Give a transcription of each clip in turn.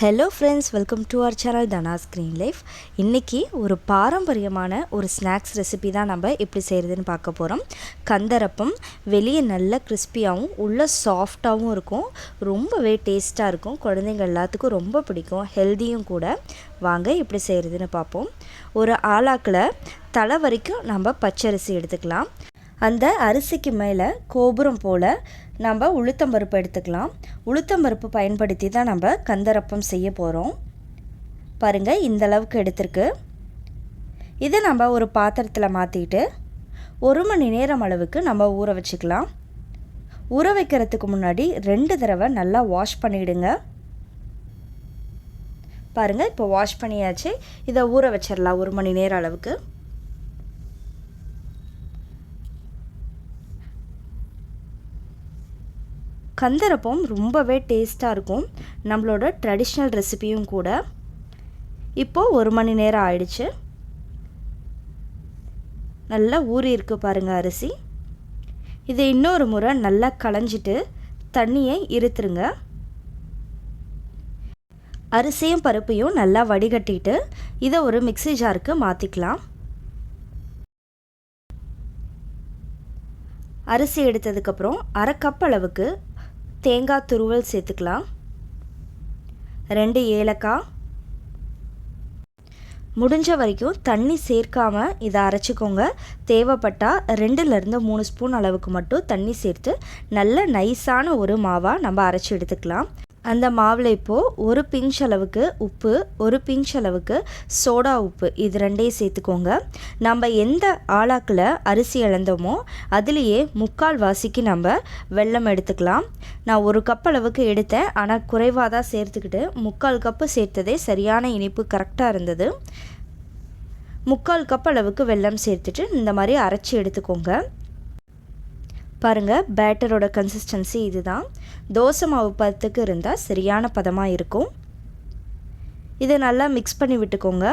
Hello friends, welcome to our channel Dhana's green life. இன்றைக்கி ஒரு பாரம்பரியமான ஒரு ஸ்நாக்ஸ் ரெசிபி தான் நம்ம எப்படி செய்கிறதுன்னு பார்க்க போகிறோம். கந்தரப்பம் வெளியே நல்ல கிறிஸ்பியாகவும் உள்ள சாஃப்டாகவும் இருக்கும். ரொம்பவே டேஸ்ட்டாக இருக்கும். குழந்தைங்க எல்லாத்துக்கும் ரொம்ப பிடிக்கும். ஹெல்த்தியும் கூட. வாங்க எப்படி செய்கிறதுன்னு பார்ப்போம். ஒரு ஆலாக்கில் தலை வரைக்கும் நம்ம பச்சரிசி எடுத்துக்கலாம். அந்த அரிசிக்கு மேலே கோபுரம் போல் நம்ம உளுத்தம்பருப்பு எடுத்துக்கலாம். உளுத்தம்பருப்பு பயன்படுத்தி தான் நம்ம கந்தரப்பம் செய்ய போகிறோம். பாருங்கள், இந்த அளவுக்கு எடுத்துருக்கு. இதை நம்ம ஒரு பாத்திரத்தில் மாற்றிட்டு 1 மணி நேரம் அளவுக்கு நம்ம ஊற வச்சுக்கலாம். ஊற வைக்கிறதுக்கு முன்னாடி 2 தடவை நல்லா வாஷ் பண்ணிவிடுங்க. பாருங்கள், இப்போ வாஷ் பண்ணியாச்சு. இதை ஊற வச்சிடலாம் 1 மணி நேரம் அளவுக்கு. கந்தரப்பம் ரொம்பவே டேஸ்ட்டாக இருக்கும். நம்மளோட ட்ரெடிஷ்னல் ரெசிபியும் கூட. இப்போது 1 மணி நேரம் ஆயிடுச்சு. நல்லா ஊறி இருக்கு பாருங்கள் அரிசி. இதை இன்னொரு முறை நல்லா களைஞ்சிட்டு தண்ணியை இருத்துருங்க. அரிசியும் பருப்பையும் நல்லா வடிகட்டிட்டு இதை ஒரு மிக்ஸி ஜாருக்கு மாற்றிக்கலாம். அரிசி எடுத்ததுக்கப்புறம் 1/2 கப் அளவுக்கு தேங்காய் துருவல் சேர்த்துக்கலாம். 2 ஏலக்காய். முடிஞ்ச வரைக்கும் தண்ணி சேர்க்காமல் இதை அரைச்சிக்கோங்க. தேவைப்பட்டால் 2லேருந்து 3 ஸ்பூன் அளவுக்கு மட்டும் தண்ணி சேர்த்து நல்ல நைஸான ஒரு மாவாக நம்ம அரைச்சி எடுத்துக்கலாம். அந்த மாவில் இப்போது 1 பிஞ்ச் அளவுக்கு உப்பு, 1 பிஞ்ச் அளவுக்கு சோடா உப்பு, இது 2ஐயும் சேர்த்துக்கோங்க. நம்ம எந்த ஆலாக்கில் அரிசி இழந்தோமோ அதுலேயே 3/4 வாசிக்கு நம்ம வெல்லம் எடுத்துக்கலாம். நான் 1 கப் அளவுக்கு எடுத்தேன், ஆனால் குறைவாக தான் சேர்த்துக்கிட்டு 3/4 கப்பு சேர்த்ததே சரியான இனிப்பு கரெக்டாக இருந்தது. 3/4 கப் அளவுக்கு வெல்லம் சேர்த்துட்டு இந்த மாதிரி அரைச்சி எடுத்துக்கோங்க. பாருங்கள், பேட்டரோட கன்சிஸ்டன்சி இதுதான். தோசை மாவு பதத்துக்கு இருந்தால் சரியான பதமாக இருக்கும். இதை நல்லா மிக்ஸ் பண்ணி விட்டுக்கோங்க.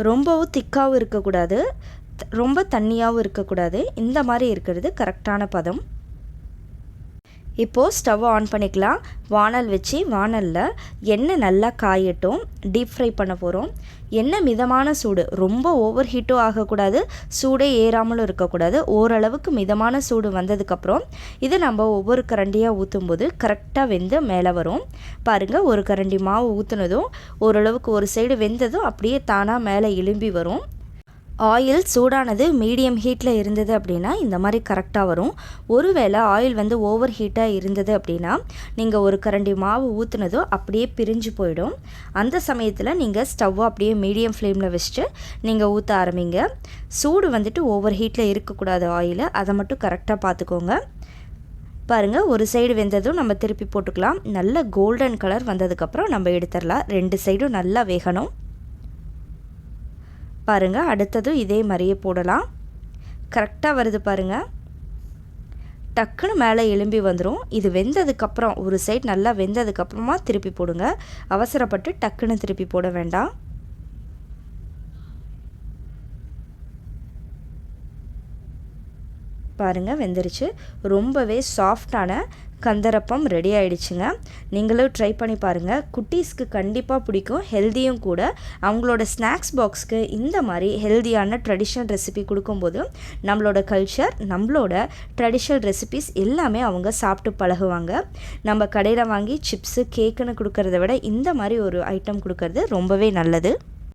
ரொம்பவும் திக்காகவும் இருக்கக்கூடாது, ரொம்ப தண்ணியாகவும் இருக்கக்கூடாது. இந்த மாதிரி இருக்கிறது கரெக்டான பதம். இப்போது ஸ்டவ் ஆன் பண்ணிக்கலாம். வானல் வச்சு வானலில் எண்ணெய் நல்லா காயட்டும். டீப் ஃப்ரை பண்ண போகிறோம். எண்ணெய் மிதமான சூடு, ரொம்ப ஓவர் ஹீட்டும் ஆகக்கூடாது, சூடே ஏறாமலும் இருக்கக்கூடாது. ஓரளவுக்கு மிதமான சூடு வந்ததுக்கப்புறம் இது நம்ம ஒவ்வொரு கரண்டியாக ஊற்றும்போது கரெக்டாக வெந்து மேலே வரும். பாருங்கள், ஒரு கரண்டி மாவு ஊற்றுனதும் ஓரளவுக்கு ஒரு சைடு வெந்ததும் அப்படியே தானாக மேலே எழும்பி வரும். ஆயில் சூடானது மீடியம் ஹீட்டில் இருந்தது அப்படின்னா இந்த மாதிரி கரெக்டாக வரும். ஒருவேளை ஆயில் வந்து ஓவர் ஹீட்டாக இருந்தது அப்படின்னா நீங்கள் ஒரு கரண்டி மாவு ஊற்றுனதோ அப்படியே பிரிஞ்சு போயிடும். அந்த சமயத்தில் நீங்கள் ஸ்டவ்வை அப்படியே மீடியம் ஃப்ளேமில் வச்சுட்டு நீங்கள் ஊற்ற ஆரம்பிங்க. சூடு வந்துட்டு ஓவர் ஹீட்டில் இருக்கக்கூடாது ஆயில், அதை மட்டும் கரெக்டாக பார்த்துக்கோங்க. பாருங்கள், ஒரு சைடு வெந்ததும் நம்ம திருப்பி போட்டுக்கலாம். நல்ல கோல்டன் கலர் வந்ததுக்கப்புறம் நம்ம எடுத்துடலாம். 2 சைடும் நல்லா வேகணும். பாருங்கள், அடுத்ததும் இதே மாதிரியே போடலாம். கரெக்டாக வருது பாருங்கள். டக்குன்னு மேலே எலும்பி வந்துடும். இது வெந்ததுக்கப்புறம் ஒரு சைடு நல்லா வெந்ததுக்கப்புறமா திருப்பி போடுங்க. அவசரப்பட்டு டக்குன்னு திருப்பி போட வேண்டாம். பாருங்கள், வெந்துருச்சு. ரொம்பவே சாஃப்டான கந்தரப்பம் ரெடி ஆகிடுச்சுங்க. நீங்களும் ட்ரை பண்ணி பாருங்கள். குட்டீஸ்க்கு கண்டிப்பாக பிடிக்கும், ஹெல்த்தியும் கூட. அவங்களோட ஸ்நாக்ஸ் பாக்ஸ்க்கு இந்த மாதிரி ஹெல்த்தியான ட்ரெடிஷ்னல் ரெசிபி கொடுக்கும்போது நம்மளோட கல்ச்சர், நம்மளோட ட்ரெடிஷ்னல் ரெசிபிஸ் எல்லாமே அவங்க சாப்பிட்டு பழகுவாங்க. நம்ம கடையில் வாங்கி சிப்ஸு கேக்குன்னு கொடுக்கறத விட இந்த மாதிரி ஒரு ஐட்டம் கொடுக்கறது ரொம்பவே நல்லது.